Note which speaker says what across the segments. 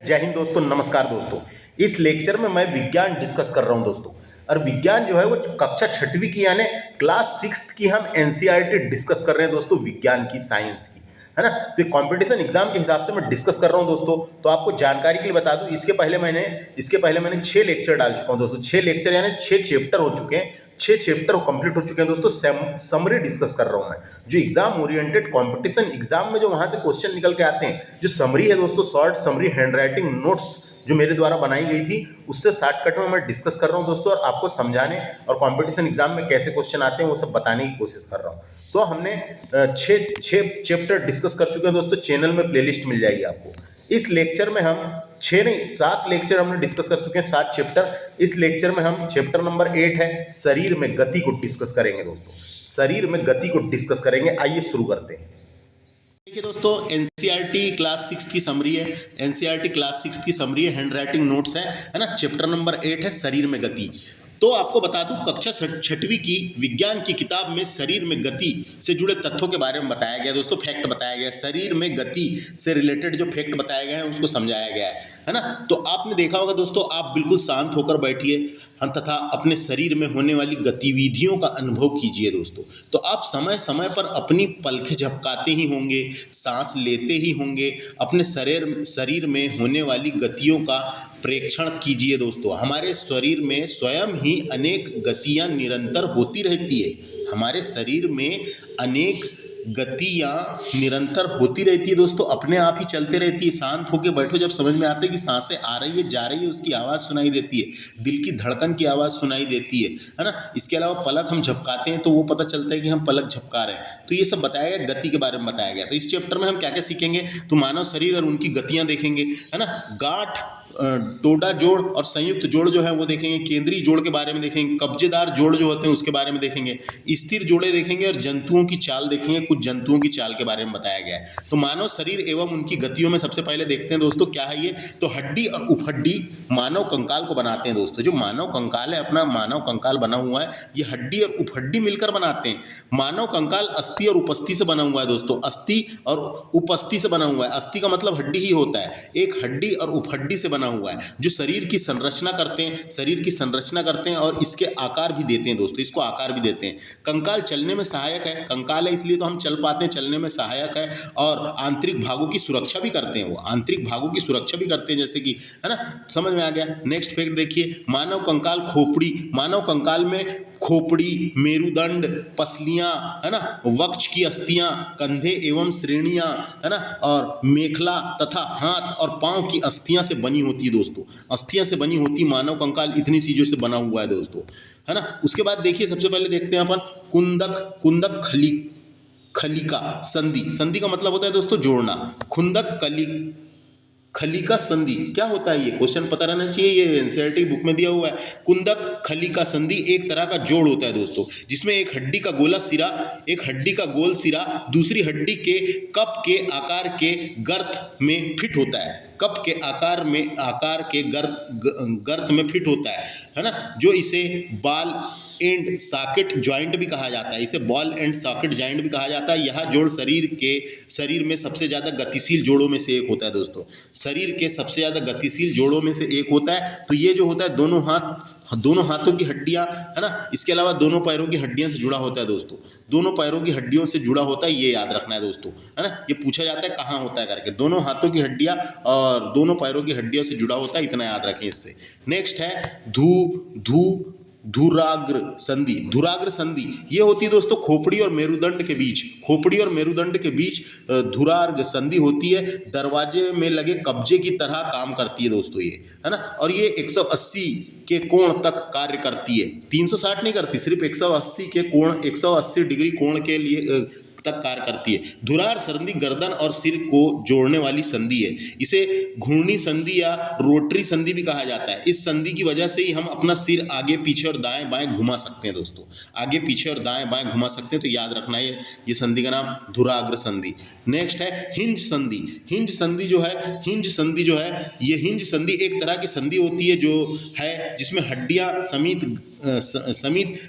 Speaker 1: जय हिंद दोस्तों, नमस्कार दोस्तों। इस लेक्चर में मैं विज्ञान डिस्कस कर रहा हूं दोस्तों। और विज्ञान जो है वो कक्षा छठवीं की यानी क्लास 6 की हम एनसीईआरटी डिस्कस कर रहे हैं दोस्तों, विज्ञान की, साइंस की, है ना। तो कंपटीशन एग्जाम के हिसाब से मैं डिस्कस कर रहा हूं दोस्तों। तो आपको जानकारी के लिए बता दूं, इसके पहले मैंने 6 लेक्चर डाल चुका हूं दोस्तों। 6 लेक्चर यानी 6 चैप्टर हो चुके हैं, 6 चैप्टर कंप्लीट हो चुके हैं दोस्तों। समरी डिस्कस कर रहा हूं मैं। जो एग्जाम ओरिएंटेड कंपटीशन एग्जाम में जो वहां से क्वेश्चन निकल के आते हैं, जो समरी है दोस्तों, शॉर्ट समरी हैंडराइटिंग नोट्स जो मेरे द्वारा बनाई गई थी, उससे शॉर्टकट में मैं डिस्कस कर रहा हूं दोस्तों, और आपको समझाने और कंपटीशन एग्जाम में कैसे क्वेश्चन आते हैं वो सब बताने की कोशिश कर रहा हूं। तो हमने 6 चैप्टर डिस्कस कर चुके हैं दोस्तों। चैनल में प्लेलिस्ट मिल जाएगी आपको। इस लेक्चर में हम 6 नहीं 7 लेक्चर हमने डिस्कस कर चुके हैं, 7 चैप्टर। इस लेक्चर में हम चैप्टर नंबर 8 है, शरीर में गति को डिस्कस करेंगे दोस्तों। शरीर में गति को डिस्कस करेंगे। आइए शुरू करते हैं। देखिए दोस्तों, एनसीईआरटी क्लास 6 की समरी है। एनसीईआरटी क्लास 6 की समरी है, हैंडराइटिंग नोट्स है ना। चैप्टर नंबर 8 है, शरीर में गति। तो आपको बता दूं, कक्षा छठवीं की विज्ञान की किताब में शरीर में गति से जुड़े तथ्यों के बारे में बताया गया दोस्तों, फैक्ट बताया गया। शरीर में गति से रिलेटेड जो फैक्ट बताए गए हैं उसको समझाया गया है ना। तो आपने देखा होगा दोस्तों, आप बिल्कुल शांत होकर बैठिए तथा अपने शरीर में होने वाली गतिविधियों का अनुभव कीजिए दोस्तों। तो आप समय समय पर अपनी पलकें झपकाते ही होंगे, सांस लेते ही होंगे, अपने शरीर में होने वाली गतियों का प्रेक्षण कीजिए दोस्तों। हमारे शरीर में स्वयं ही अनेक गतियां निरंतर होती रहती है। हमारे शरीर में अनेक गतियां निरंतर होती रहती है दोस्तों, अपने आप ही चलते रहती है। शांत होकर बैठो, जब समझ में आता है कि सांसें आ रही है, जा रही है, उसकी आवाज़ सुनाई देती है, दिल की धड़कन की आवाज़ सुनाई देती है ना। इसके अलावा पलक हम झपकाते हैं तो वो पता चलता है कि हम पलक झपका रहे हैं। तो ये सब बताया गया, गति के बारे में बताया गया। तो इस चैप्टर में हम क्या क्या सीखेंगे, तो मानव शरीर और उनकी गतियाँ देखेंगे, है ना। गांठ, टोडा जोड़ और संयुक्त जोड़ जो है वो देखेंगे। केंद्रीय जोड़ के बारे में देखेंगे। कब्जेदार जोड़ जो होते हैं उसके बारे में देखेंगे। स्थिर जोड़े देखेंगे और जंतुओं की चाल देखेंगे। कुछ जंतुओं की चाल के बारे में बताया गया है। तो मानव शरीर एवं उनकी गतियों में सबसे पहले देखते हैं दोस्तों, क्या है ये, तो हड्डी और उपहड्डी मानव कंकाल को बनाते हैं दोस्तों। जो मानव कंकाल है, अपना मानव कंकाल बना हुआ है, ये हड्डी और उपहड्डी मिलकर बनाते हैं। मानव कंकाल अस्थि और उपस्थि से बना हुआ है दोस्तों। अस्थि और उपस्थि से बना हुआ है। अस्थि का मतलब हड्डी ही होता है। एक हड्डी और उपहड्डी से बना हुआ है, जो शरीर की संरचना करते हैं, शरीर की संरचना करते हैं और इसके आकार भी देते हैं दोस्तों, इसको आकार भी देते हैं। कंकाल चलने में सहायक है। कंकाल है इसलिए तो हम चल पाते हैं, चलने में सहायक है। और आंतरिक भागों की सुरक्षा भी करते हैं, वो आंतरिक भागों की सुरक्षा भी करते हैं, जैसे कि, है ना। समझ में आ गया। नेक्स्ट फैक्ट देखिए, मानव कंकाल खोपड़ी। मानव कंकाल में खोपड़ी, मेरुदंड, पसलियां, है ना, वक्ष की अस्थियां, कंधे एवं श्रेणियां, है ना, और मेखला तथा हाथ और पांव की अस्थियां से बनी होती है दोस्तों। अस्थियां से बनी होती मानव कंकाल इतनी चीजों से बना हुआ है दोस्तों, है ना। उसके बाद देखिए, सबसे पहले देखते हैं अपन कुंदक खलिका संधि। संधि का मतलब होता है दोस्तों जोड़ना। खुंदक खलिका संधि क्या होता है, ये क्वेश्चन पता रहना चाहिए, ये एनसीईआरटी बुक में दिया हुआ है। कुंदक खलिका संधि एक तरह का जोड़ होता है दोस्तों, जिसमें एक हड्डी का गोल सिरा दूसरी हड्डी के कप के आकार के गर्त में फिट होता है। कप के आकार के गर्त में फिट होता है ना। जो इसे बॉल एंड सॉकेट जॉइंट भी कहा जाता है। इसे बॉल एंड सॉकेट जॉइंट भी कहा जाता है। यह जोड़ शरीर में सबसे ज़्यादा गतिशील जोड़ों में से एक होता है दोस्तों। शरीर के सबसे ज़्यादा गतिशील जोड़ों में से एक होता है। तो ये जो होता है, दोनों हाथों की हड्डियां, है ना। इसके अलावा दोनों पैरों की हड्डियों से जुड़ा होता है दोस्तों। दोनों पैरों की हड्डियों से जुड़ा होता है, ये याद रखना है दोस्तों, है ना। ये पूछा जाता है कहाँ होता है करके। दोनों हाथों की हड्डियां और दोनों पैरों की हड्डियों से जुड़ा होता है, इतना याद रखें इससे। नेक्स्ट है धुराग्र संधि। ये होती है दोस्तों खोपड़ी और मेरुदंड के बीच धुराग्र संधि होती है। दरवाजे में लगे कब्जे की तरह काम करती है दोस्तों ये, है ना। और ये 180 के कोण तक कार्य करती है, 360 नहीं करती, सिर्फ 180 डिग्री कोण के लिए तक कार्य करती है। धुरार संधि गर्दन और सिर को जोड़ने वाली संधि है। इसे घूर्णी संधि या रोटरी संधि भी कहा जाता है। इस संधि की वजह से ही हम अपना सिर आगे पीछे और दाएं बाएं घुमा सकते हैं दोस्तों। आगे पीछे और दाएं बाएं घुमा सकते हैं, तो याद रखना है ये संधि का नाम धुराग्र संधि। नेक्स्ट है हिंज संधि। हिंज संधि जो है ये हिंज संधि एक तरह की संधि होती है, जो है जिसमें हड्डियां समीत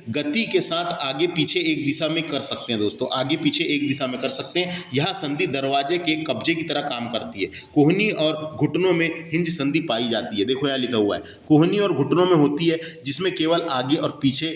Speaker 1: गति के साथ आगे पीछे एक दिशा में कर सकते हैं दोस्तों। आगे पीछे एक दिशा में कर सकते हैं। यह संधि दरवाजे के कब्जे की तरह काम करती है। कोहनी और घुटनों में हिंज संधि पाई जाती है। देखो यहाँ लिखा हुआ है, कोहनी और घुटनों में होती है, जिसमें केवल आगे और पीछे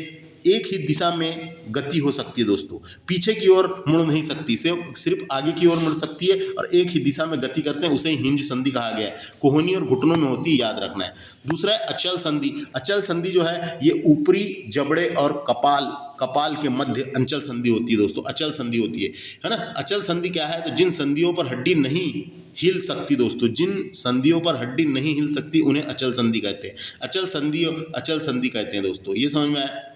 Speaker 1: एक ही दिशा में गति हो सकती है दोस्तों, पीछे की ओर मुड़ नहीं सकती, सिर्फ आगे की ओर मुड़ सकती है और एक ही दिशा में गति करते हैं, उसे हिंज संधि कहा गया है। कोहनी और घुटनों में होती है, याद रखना है। दूसरा है अचल संधि। अचल संधि जो है ये ऊपरी जबड़े और कपाल के मध्य अंचल संधि होती है दोस्तों, अचल संधि होती है ना। अचल संधि क्या है, तो जिन संधियों पर हड्डी नहीं हिल सकती दोस्तों, जिन संधियों पर हड्डी नहीं हिल सकती उन्हें अचल संधि कहते हैं। अचल संधि कहते हैं दोस्तों, ये समझ में आया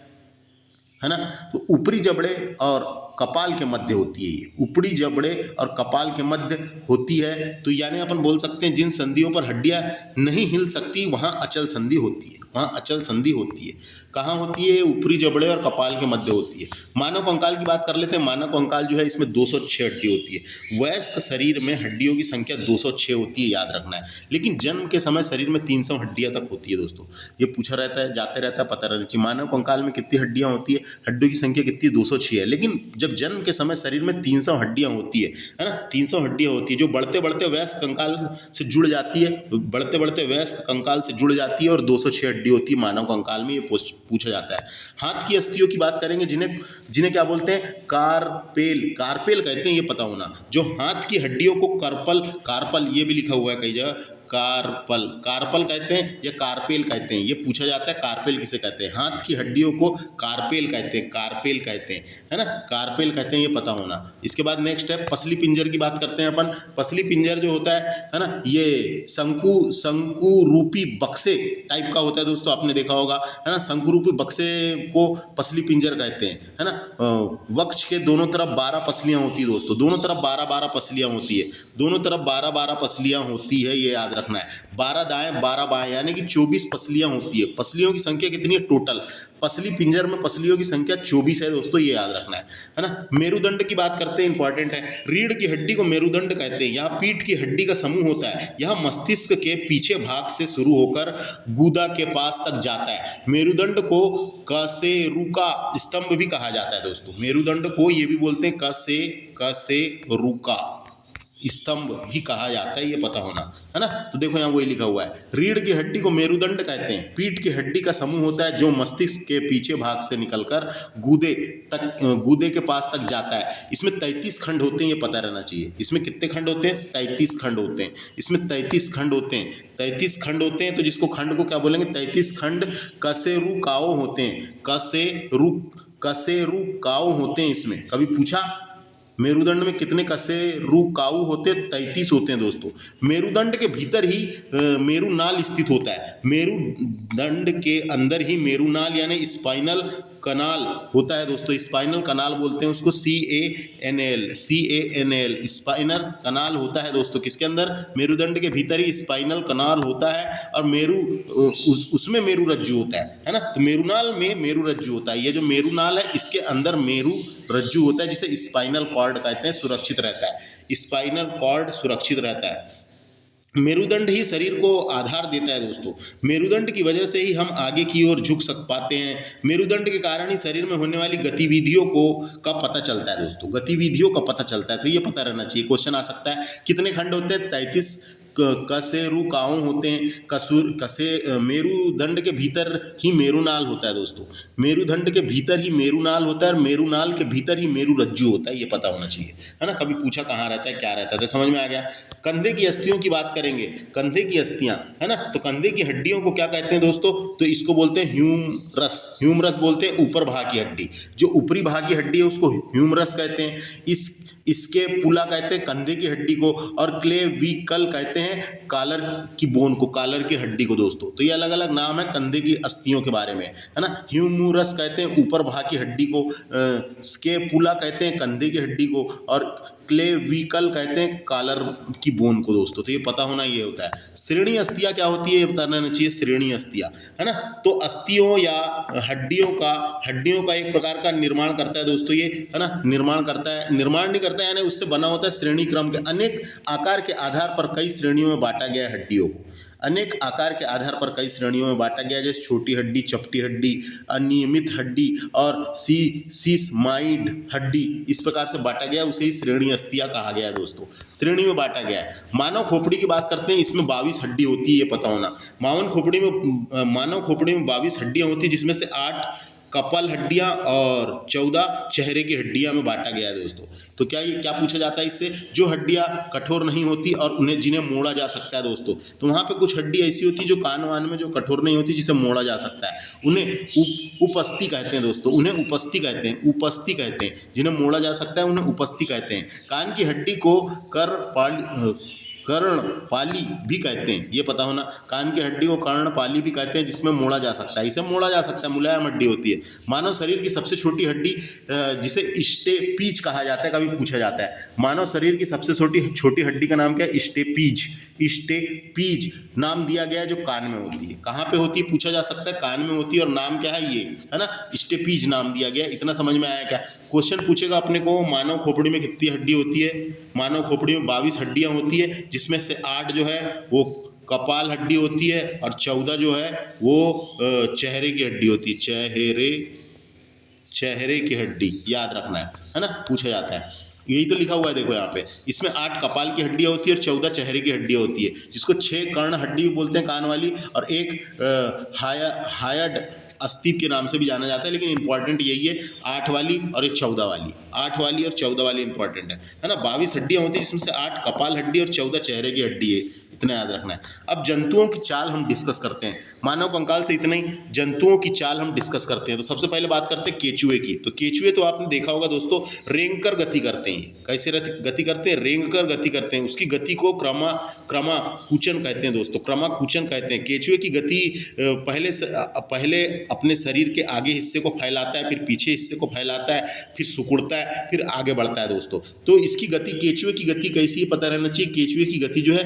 Speaker 1: है ना। तो ऊपरी जबड़े और कपाल के मध्य होती है, ये ऊपरी जबड़े और कपाल के मध्य होती है। तो यानी अपन बोल सकते हैं जिन संधियों पर हड्डियां नहीं हिल सकती वहां अचल संधि होती है, वहां अचल संधि होती है। कहाँ होती है, ऊपरी जबड़े और कपाल के मध्य होती है। मानव कंकाल की बात कर लेते हैं। मानव कंकाल जो है इसमें 206 हड्डी होती है। वयस्क शरीर में हड्डियों की संख्या 206 होती है, याद रखना है। लेकिन जन्म के समय शरीर में 300 हड्डियां तक होती है दोस्तों, ये पूछा रहता है, जाते रहता है, पता रहना चाहिए। मानव कंकाल में कितनी हड्डियां होती है, हड्डियों की संख्या कितनी, 206 है। लेकिन जब जन्म के समय शरीर में 300 हड्डियां होती है ना, 300 हड्डियां होती है, जो बढ़ते बढ़ते वयस्क कंकाल से जुड़ जाती है, बढ़ते बढ़ते वयस्क कंकाल से जुड़ जाती है, और 206 हड्डी होती है मानव कंकाल में, ये पूछा जाता है। हाथ की अस्थियों की बात करेंगे, जिन्हें क्या बोलते हैं, कार्पेल कहते हैं, ये पता होना। जो हाथ की हड्डियों को कार्पल ये भी लिखा हुआ है कई जगह, कार्पल कहते हैं या कार्पेल कहते हैं, ये पूछा जाता है। कार्पेल किसे कहते हैं, हाथ की हड्डियों को कार्पेल कहते हैं, है ना, कार्पेल कहते हैं, ये पता होना। इसके बाद नेक्स्ट है पसली पिंजर की बात करते हैं अपन। पसली पिंजर जो होता है ना, ये शंकु रूपी बक्से टाइप का होता है दोस्तों, आपने देखा होगा, है ना। शंकु रूपी बक्से को पसली पिंजर कहते हैं, है ना। वक्ष के दोनों तरफ 12 पसलियां होती है दोस्तों, दोनों तरफ 12 पसलियां होती है, दोनों तरफ 12 पसलियां होती है, ये याद रखना है। 12 दाएं 12 बाएं, यानी कि 24 पसलियां होती है। पसलियों की संख्या कितनी है टोटल, पसली पिंजर में पसलियों की संख्या 24 है दोस्तों, ये याद रखना है ना। मेरुदंड की बात करते हैं, इंपॉर्टेंट है। रीढ़ की हड्डी को मेरुदंड कहते हैं। यहाँ पीठ की हड्डी का समूह होता है, यह मस्तिष्क के पीछे भाग से शुरू होकर गूदा के पास तक जाता है। मेरुदंड को कशेरुका स्तंभ भी कहा जाता है दोस्तों, मेरुदंड को ये भी बोलते हैं कशेरुका स्तंभ भी कहा जाता है, ये पता होना, है ना। तो देखो यहाँ वही लिखा हुआ है, रीढ़ की हड्डी को मेरुदंड कहते हैं। पीठ की हड्डी का समूह होता है जो मस्तिष्क के पीछे भाग से निकलकर गूदे के पास तक जाता है। इसमें 33 खंड होते हैं, ये पता रहना चाहिए। इसमें कितने खंड होते हैं, 33 खंड होते हैं। इसमें 33 खंड होते हैं, 33 खंड होते हैं। तो जिसको खंड को क्या बोलेंगे, 33 खंड कशेरुकाओ होते हैं, कशेरुकाओ होते हैं। इसमें कभी पूछा मेरुदंड में कितने कशेरुकाओ होते हैं, 33 होते हैं दोस्तों। मेरुदंड के भीतर ही मेरुनाल स्थित होता है, मेरुदंड के अंदर ही मेरुनाल यानी स्पाइनल कनाल होता है दोस्तों। स्पाइनल कनाल बोलते हैं उसको, CANAL, स्पाइनल कनाल होता है दोस्तों। किसके अंदर, मेरुदंड के भीतर ही स्पाइनल कनाल होता है, और उसमें मेरु रज्जु होता है ना। तो मेरुनाल में मेरु रज्जु होता है। ये जो मेरुनाल है इसके अंदर मेरु रज्जु होता है, जिसे स्पाइनल कॉर्ड कहते हैं, सुरक्षित रहता है। स्पाइनल कॉर्ड सुरक्षित रहता है। मेरुदंड ही शरीर को आधार देता है दोस्तों। मेरुदंड की वजह से ही हम आगे की ओर झुक पाते हैं। मेरुदंड के कारण ही शरीर में होने वाली गतिविधियों का पता चलता है दोस्तों, गतिविधियों का पता चलता है। तो ये पता रहना चाहिए, क्वेश्चन आ सकता है। कितने खंड होते हैं, 33 कशेरुकाओ होते हैं। मेरुदंड के भीतर ही मेरुनाल होता है दोस्तों, मेरुदंड के भीतर ही मेरुनाल होता है, और मेरुनाल के भीतर ही मेरु रज्जु होता है, ये पता होना चाहिए, है ना। कभी पूछा कहाँ रहता है, क्या रहता है, तो समझ में आ गया। कंधे की अस्थियों की बात करेंगे, कंधे की अस्थियां, है ना। तो कंधे की हड्डियों को क्या कहते हैं दोस्तों, तो इसको बोलते हैं ह्यूमरस बोलते हैं। ऊपर भाग की हड्डी, जो ऊपरी भाग की हड्डी है उसको ह्यूमरस कहते हैं। इसके पुला कहते हैं कंधे की हड्डी को, और क्लेविकल कहते हैं कालर की बोन को, कालर की हड्डी को दोस्तों। तो ये अलग अलग नाम है कंधे की अस्थियों के बारे में, है ना। ह्यूमरस कहते हैं ऊपर भाग की हड्डी को, स्केपुला कहते हैं कंधे की हड्डी को, और क्लेविकल कहते हैं कालर की बोन को दोस्तों। तो ये पता होना ये होता है। श्रेणी अस्थियां क्या होती है, ये पता रहना चाहिए, श्रेणी अस्थियां, है ना। तो अस्थियों या हड्डियों का एक प्रकार का निर्माण करता है दोस्तों, ये, है ना, निर्माण नहीं करता है, यानी उससे बना होता है। श्रेणी क्रम के अनेक आकार के आधार पर कई श्रेणियों में बांटा गया है हड्डियों को। अनेक आकार के आधार पर कई श्रेणियों में बांटा गया है, जैसे छोटी हड्डी, चपटी हड्डी, अनियमित हड्डी और सीसमाइड हड्डी। इस प्रकार से बांटा गया, उसे ही श्रेणी अस्थिया कहा गया है दोस्तों, श्रेणी में बांटा गया है। मानव खोपड़ी की बात करते हैं, इसमें 22 हड्डी होती है, ये पता होना। मानव खोपड़ी में 22 हड्डियां होती है, जिसमें से 8 कपाल हड्डियां और 14 चेहरे की हड्डियां में बांटा गया है दोस्तों। तो क्या पूछा जाता है इससे, जो हड्डियां कठोर नहीं होती और जिन्हें मोड़ा जा सकता है दोस्तों। तो वहाँ पे कुछ हड्डी ऐसी होती है जो कान वान में जो कठोर नहीं होती, जिसे मोड़ा जा सकता है, उन्हें उपस्थि कहते हैं दोस्तों, उन्हें उपस्थि कहते हैं। जिन्हें मोड़ा जा सकता है उन्हें उपस्थि कहते हैं। कान की हड्डी को कर्णपाली भी कहते हैं, ये पता होना। कान की हड्डी को कर्णपाली भी कहते हैं, जिसमें मोड़ा जा सकता है, इसे मोड़ा जा सकता है, मुलायम हड्डी होती है। मानव शरीर की सबसे छोटी हड्डी जिसे स्टेपीज कहा जाता है, कभी पूछा जाता है, मानव शरीर की सबसे छोटी हड्डी का नाम क्या है? स्टेपीज नाम दिया गया है, जो कान में होती है। कहाँ पे होती है पूछा जा सकता है, कान में होती है, और नाम क्या है? ये है ना, स्टेपीज नाम दिया गया। इतना समझ में आया क्या? क्वेश्चन पूछेगा अपने को, मानव खोपड़ी में कितनी हड्डी होती है? मानव खोपड़ी में 22 हड्डियां होती है, जिसमें से 8 जो है वो कपाल हड्डी होती है और 14 जो है वो चेहरे की हड्डी होती है। चेहरे की हड्डी याद रखना है ना, पूछा जाता है। यही तो लिखा हुआ है, देखो यहाँ पे, इसमें 8 कपाल की हड्डियाँ होती है और 14 चेहरे की हड्डियाँ होती है, जिसको 6 कर्ण हड्डी भी बोलते हैं, कान वाली, और एक हायड अस्तीप के नाम से भी जाना जाता है। लेकिन इंपॉर्टेंट यही है, 8 वाली और एक 14 वाली, 8 वाली और 14 वाली इंपॉर्टेंट है ना। 22 हड्डियाँ होती है, जिसमें से 8 कपाल हड्डी और 14 चेहरे की हड्डी है, इतना याद रखना है। अब जंतुओं की चाल हम डिस्कस करते हैं, मानव कंकाल से इतना ही, जंतुओं की चाल हम डिस्कस करते हैं। तो सबसे पहले बात करते हैं केचुए की। तो केचुए तो आपने देखा होगा दोस्तों, रेंग कर गति करते हैं। कैसे गति करते हैं? रेंग कर गति करते हैं। उसकी गति को क्रमाकुचन कहते हैं दोस्तों, क्रमाकुचन कहते हैं। केचुए की गति पहले अपने शरीर के आगे हिस्से को फैलाता है, फिर पीछे हिस्से को फैलाता है, फिर सिकुड़ता है, फिर आगे बढ़ता है दोस्तों। तो इसकी गति, केचुए की गति कैसी है पता रहना चाहिए। केचुए की गति जो है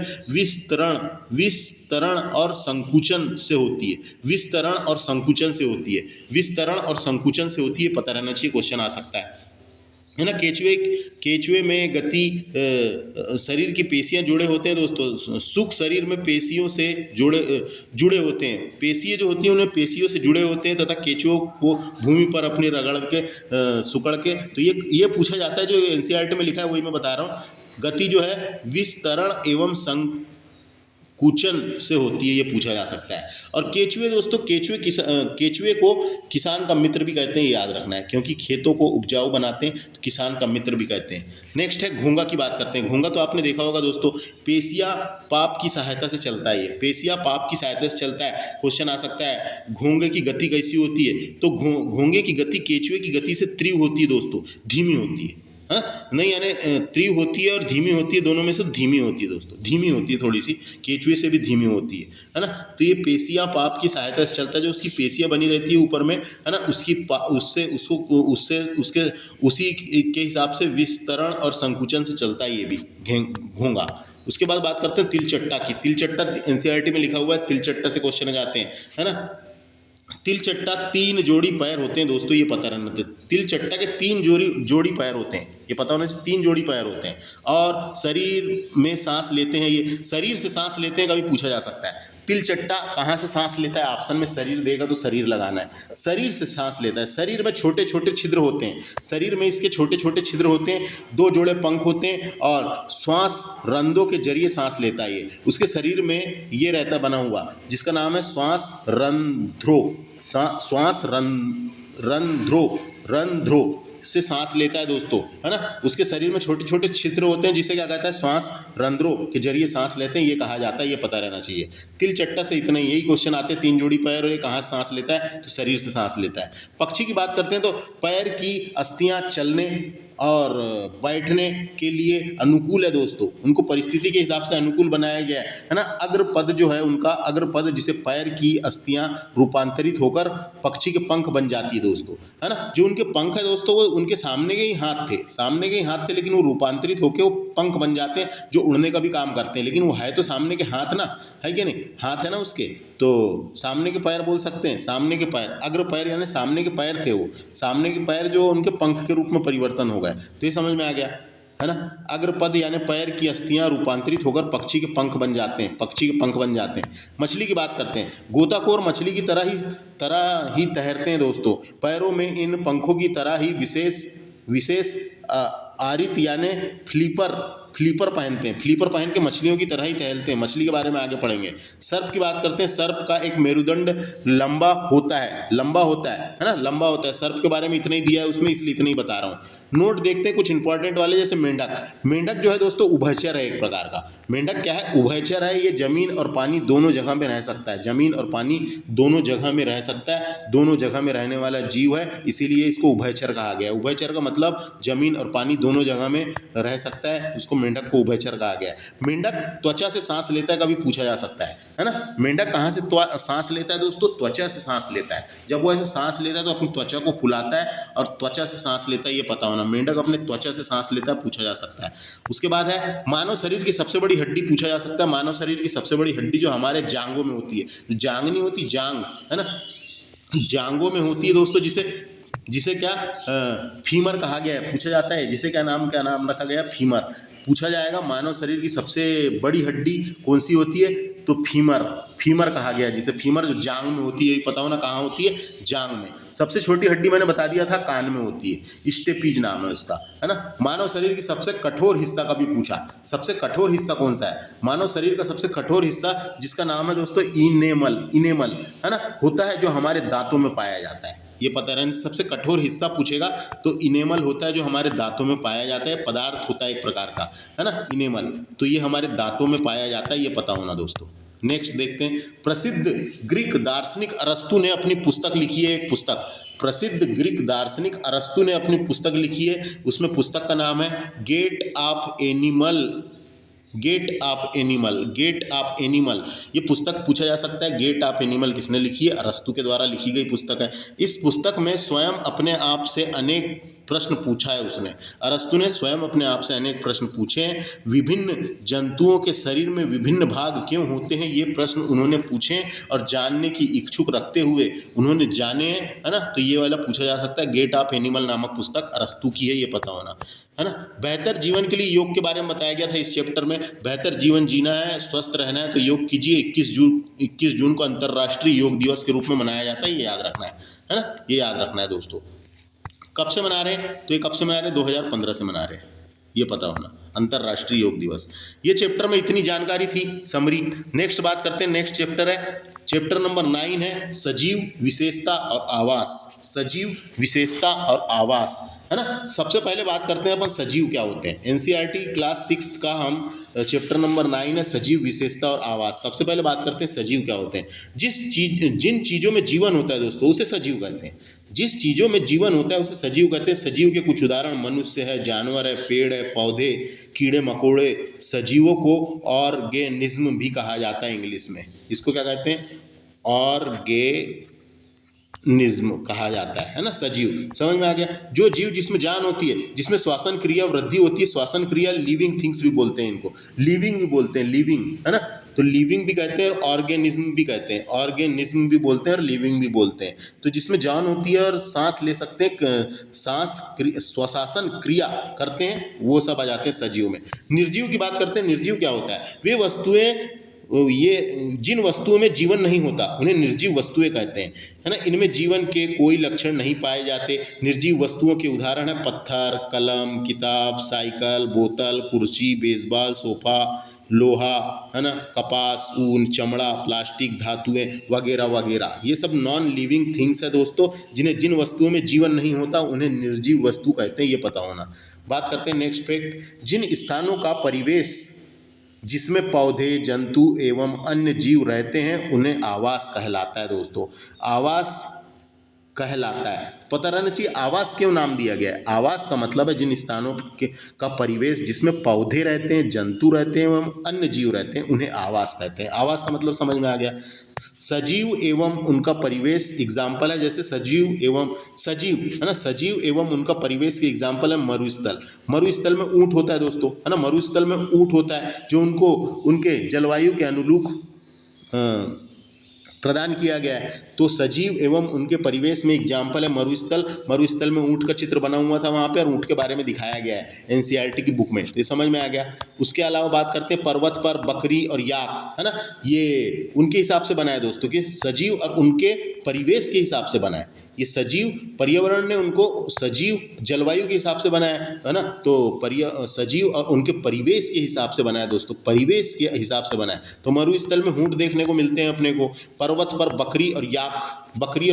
Speaker 1: विस्तरण और संकुचन से होती है, विस्तरण और संकुचन से होती है, विस्तरण और संकुचन से होती है, पता रहना चाहिए, क्वेश्चन आ सकता है ना। केचुए में गति, शरीर की पेशियां जुड़े होते हैं दोस्तों, सुख शरीर में पेशियों से जुड़े होते हैं, पेशियां जो होती हैं उन्हें पेशियों से जुड़े होते हैं, तथा केचुओं को भूमि पर अपनी रगड़ के सुकड़ के, तो ये पूछा जाता है, जो एनसीईआरटी में लिखा है वही मैं बता रहा हूँ। गति जो है विस्तरण एवं संकुचन से होती है, ये पूछा जा सकता है। और केचुए दोस्तों, केचुए को किसान का मित्र भी कहते हैं, याद रखना है, क्योंकि खेतों को उपजाऊ बनाते हैं, तो किसान का मित्र भी कहते हैं। नेक्स्ट है घोंगा की बात करते हैं। घोंगा तो आपने देखा होगा दोस्तों, पेशिया पाप की सहायता से चलता है, ये पेशिया पाप की सहायता से चलता है। क्वेश्चन आ सकता है, घोंगे की गति कैसी होती है? तो घोंगे की गति केचुए की गति से तीव्र होती है दोस्तों, धीमी होती है। हाँ नहीं, यानी तीव्र होती है और धीमी होती है, दोनों में से धीमी होती है दोस्तों, धीमी होती है थोड़ी सी, केचुए से भी धीमी होती है ना। तो ये पेशियां पाप की सहायता से चलता है, जो उसकी पेशियां बनी रहती है ऊपर में, है ना, उसी के हिसाब से विस्तरण और संकुचन से चलता है ये भी घोंगा। उसके बाद बात करते हैं तिलचट्टा की। तिलचट्टा एनसीईआरटी में लिखा हुआ है, तिलचट्टा से क्वेश्चन जाते हैं, है ना। तिलचट्टा 3 जोड़ी पैर होते हैं दोस्तों, ये पता रहना चाहिए। तिलचट्टा के 3 जोड़ी पैर होते हैं, ये पता होना चाहिए, 3 जोड़ी पैर होते हैं, और शरीर में सांस लेते हैं, ये शरीर से सांस लेते हैं, कभी पूछा जा सकता है। तिलचट्टा कहाँ से सांस लेता है? ऑप्शन में शरीर देगा तो शरीर लगाना है। शरीर से सांस लेता है। शरीर में छोटे छोटे छिद्र होते हैं, शरीर में इसके छोटे छोटे छिद्र होते हैं, 2 जोड़े पंख होते हैं, और श्वास रंध्रों के जरिए सांस लेता है। ये उसके शरीर में ये रहता बना हुआ, जिसका नाम है श्वास रंध्रों से सांस लेता है दोस्तों, है ना। उसके शरीर में छोटे छोटे छिद्र होते हैं, जिसे क्या कहता है? श्वास रंध्रों के जरिए सांस लेते हैं, ये कहा जाता है, ये पता रहना चाहिए। तिलचट्टा से इतना ही, यही क्वेश्चन आते हैं, 3 जोड़ी पैर, और ये कहाँ से सांस लेता है? तो शरीर से सांस लेता है। पक्षी की बात करते हैं, तो पैर की अस्थियां चलने और बैठने के लिए अनुकूल है दोस्तों, उनको परिस्थिति के हिसाब से अनुकूल बनाया गया है ना। अग्रपद जो है उनका, अग्रपद जिसे पैर की अस्थियां रूपांतरित होकर पक्षी के पंख बन जाती है दोस्तों, है ना। जो उनके पंख है दोस्तों, वो उनके सामने के ही हाथ थे, लेकिन वो रूपांतरित होकर वो पंख बन जाते हैं, जो उड़ने का भी काम करते हैं। लेकिन वो है तो सामने के हाथ ना, है कि नहीं? हाथ है ना उसके, तो सामने के पैर बोल सकते हैं, सामने के पैर, अग्र पैर यानी सामने के पैर थे, वो सामने के पैर जो उनके पंख के रूप में परिवर्तन हो गए। तो ये समझ में आ गया, है ना। अग्रपद यानी पैर की अस्थियां रूपांतरित होकर पक्षी के पंख बन जाते हैं, पक्षी के पंख बन जाते हैं। मछली की बात करते हैं, गोताखोर मछली की तरह ही तैरते हैं दोस्तों। पैरों में इन पंखों की तरह ही विशेष आरित यानी फ्लीपर पहनते हैं। फ्लीपर पहन के मछलियों की तरह ही टहलते हैं। मछली के बारे में आगे पढ़ेंगे। सर्प की बात करते हैं। सर्प का एक मेरुदंड लंबा होता है ना, लंबा होता है। सर्प के बारे में इतना ही दिया है उसमें, इसलिए इतना ही बता रहा हूँ। नोट देखते हैं कुछ इंपॉर्टेंट वाले, जैसे मेंढक। मेंढक जो है दोस्तों उभयचर है एक प्रकार का। मेंढक क्या है? उभयचर है। ये जमीन और पानी दोनों जगह में रह सकता है। जमीन और पानी दोनों जगह में रह सकता है, दोनों जगह में रहने वाला जीव है, इसीलिए इसको उभयचर कहा गया। उभयचर का मतलब जमीन और पानी दोनों जगह में रह सकता है, उसको मेंढक को उभयचर कहा गया है। मेंढक त्वचा से सांस लेता है, कभी पूछा जा सकता है ना। मेंढक कहाँ से सांस लेता है दोस्तों? त्वचा से सांस लेता है। जब वो ऐसे सांस लेता है तो अपनी त्वचा को फुलाता है और त्वचा से सांस लेता है, ये पता होना। मेंढक अपने त्वचा से सांस लेता है, पूछा जा सकता है। उसके बाद है मानव शरीर की सबसे बड़ी हड्डी, पूछा जा सकता है। मानव शरीर की सबसे बड़ी हड्डी जो हमारे जांघों में होती है, जांघ नहीं होती, जांग है ना, जांघों में होती है दोस्तों, जिसे क्या फीमर कहा गया है। पूछा जाता है जिसे क्या नाम रखा गया? फीमर। पूछा जाएगा मानव शरीर की सबसे बड़ी हड्डी कौन सी होती है, तो फीमर कहा गया, जिसे फीमर जो जांग में होती है, पता होना कहाँ होती है? जांग में। सबसे छोटी हड्डी मैंने बता दिया था, कान में होती है, स्टेपीज नाम है उसका, है ना। मानव शरीर की सबसे कठोर हिस्सा का भी पूछा। सबसे कठोर हिस्सा कौन सा है? मानव शरीर का सबसे कठोर हिस्सा, जिसका नाम है दोस्तों इनेमल, है ना, होता है, जो हमारे दांतों में पाया जाता है। ये पता रहना। सबसे कठोर हिस्सा पूछेगा तो इनेमल होता है, जो हमारे दांतों में पाया जाता है। पदार्थ होता है एक प्रकार का, है ना, इनेमल। तो ये हमारे दांतों में पाया जाता है, ये पता होना दोस्तों। नेक्स्ट देखते हैं। प्रसिद्ध ग्रीक दार्शनिक अरस्तु ने अपनी पुस्तक लिखी है। एक पुस्तक, प्रसिद्ध ग्रीक दार्शनिक अरस्तु ने अपनी पुस्तक लिखी है। उसमें पुस्तक का नाम है गेट ऑफ एनिमल। ये पुस्तक पूछा जा सकता है, गेट ऑफ एनिमल किसने लिखी है? अरस्तु के द्वारा लिखी गई पुस्तक है। इस पुस्तक में स्वयं अपने आप से अनेक प्रश्न पूछा है उसने। अरस्तु ने स्वयं अपने आप से अनेक प्रश्न पूछे हैं। विभिन्न जंतुओं के शरीर में विभिन्न भाग क्यों होते हैं, ये प्रश्न उन्होंने पूछे और जानने की इच्छुक रखते हुए उन्होंने जाने, है ना। तो ये वाला पूछा जा सकता है। गेट ऑफ एनिमल नामक पुस्तक अरस्तु की है, ये पता होना, है ना। बेहतर जीवन के लिए योग के बारे में बताया गया था इस चैप्टर में। बेहतर जीवन जीना है, स्वस्थ रहना है तो योग कीजिए। 21 जून को अंतर्राष्ट्रीय योग दिवस के रूप में मनाया जाता है, ये याद रखना है ना, ये याद रखना है दोस्तों। कब से मना रहे हैं? तो ये कब से मना रहे हैं? 2015 से मना रहे हैं, ये पता होना, अंतर्राष्ट्रीय योग दिवस। ये चैप्टर में इतनी जानकारी थी, समरी। नेक्स्ट बात करते हैं। नेक्स्ट चैप्टर है, चैप्टर नंबर 9 है सजीव विशेषता और आवास। सजीव विशेषता और आवास, है ना। सबसे पहले बात करते हैं अपन सजीव क्या होते हैं। एनसीईआरटी क्लास 6 का हम चैप्टर नंबर 9 है सजीव विशेषता और आवास। सबसे पहले बात करते हैं सजीव क्या होते हैं। जिन चीज़ों में जीवन होता है दोस्तों, उसे सजीव कहते हैं। जिस चीज़ों में जीवन होता है उसे सजीव कहते हैं। सजीव के कुछ उदाहरण मनुष्य है, जानवर है, पेड़ है, पौधे, कीड़े मकोड़े। सजीवों को ऑर्गेनिज्म भी कहा जाता है इंग्लिश में। इसको क्या कहते हैं? ऑर्गेनिज्म कहा जाता है ना, सजीव। समझ में आ गया? जो जीव जिसमें जान होती है, जिसमें श्वसन क्रिया वृद्धि होती है। श्वसन क्रिया लिविंग थिंग्स भी बोलते हैं इनको, लिविंग भी बोलते हैं, लिविंग, है ना। तो लिविंग भी कहते हैं और ऑर्गेनिज्म भी कहते हैं। ऑर्गेनिज्म भी बोलते हैं और लिविंग भी बोलते हैं। तो जिसमें जान होती है और सांस ले सकते हैं, श्वसन क्रिया करते हैं, वो सब आ जाते हैं सजीव में। निर्जीव की बात करते हैं। निर्जीव क्या होता है? वे वस्तुएं, ये जिन वस्तुओं में जीवन नहीं होता उन्हें निर्जीव वस्तुएं कहते हैं, है ना। इनमें जीवन के कोई लक्षण नहीं पाए जाते। निर्जीव वस्तुओं के उदाहरण है पत्थर, कलम, किताब, साइकिल, बोतल, कुर्सी, बेसबॉल, सोफा, लोहा, है ना, कपास, ऊन, चमड़ा, प्लास्टिक, धातुएं वगैरह वगैरह। ये सब नॉन लिविंग थिंग्स है दोस्तों। जिन वस्तुओं में जीवन नहीं होता उन्हें निर्जीव वस्तु कहते हैं, ये पता होना। बात करते हैं नेक्स्ट फैक्ट। जिन स्थानों का परिवेश जिसमें पौधे, जंतु एवं अन्य जीव रहते हैं उन्हें आवास कहलाता है दोस्तों। आवास कहलाता है, पता रहना चाहिए। आवास क्यों नाम दिया गया है? आवास का मतलब है जिन स्थानों का परिवेश जिसमें पौधे रहते हैं, जंतु रहते हैं एवं अन्य जीव रहते हैं उन्हें आवास कहते हैं। आवास का मतलब समझ में आ गया। सजीव एवं उनका परिवेश एग्जाम्पल है, जैसे सजीव, है ना, सजीव एवं उनका परिवेश के एग्जाम्पल है मरुस्थल। मरुस्थल में ऊंट होता है दोस्तों, है ना। मरुस्थल में ऊंट होता है जो उनके जलवायु के अनुरूप प्रदान किया गया है। तो सजीव एवं उनके परिवेश में एग्जाम्पल है मरुस्थल। मरुस्थल में ऊँट का चित्र बना हुआ था वहाँ पे, और ऊँट के बारे में दिखाया गया है एनसीईआरटी की बुक में, तो ये समझ में आ गया। उसके अलावा बात करते हैं पर्वत पर बकरी और याक, है ना, ये उनके हिसाब से बना है दोस्तों कि सजीव और उनके परिवेश के हिसाब से बना है। ये सजीव, पर्यावरण ने उनको सजीव जलवायु के हिसाब से बनाया है ना, तो सजीव और उनके परिवेश के हिसाब से बनाया दोस्तों, परिवेश के हिसाब से बनाया। तो मरुस्थल में ऊँट देखने को मिलते हैं अपने को, पर्वत पर बकरी और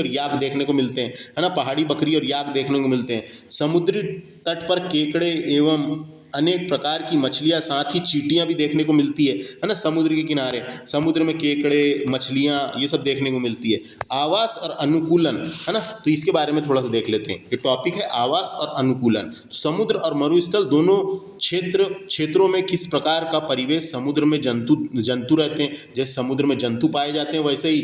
Speaker 1: याक देखने को मिलते हैं, है ना, पहाड़ी बकरी और याक देखने को मिलते हैं। समुद्री तट पर केकड़े एवं अनेक प्रकार की मछलियाँ, साथ ही चींटियाँ भी देखने को मिलती है ना, समुद्र के किनारे समुद्र में केकड़े, मछलियाँ, ये सब देखने को मिलती है। आवास और अनुकूलन, है ना, तो इसके बारे में थोड़ा सा देख लेते हैं। ये टॉपिक है आवास और अनुकूलन। समुद्र और मरुस्थल दोनों क्षेत्रों में किस प्रकार का परिवेश समुद्र में जंतु रहते हैं, जैसे समुद्र में जंतु पाए जाते हैं वैसे ही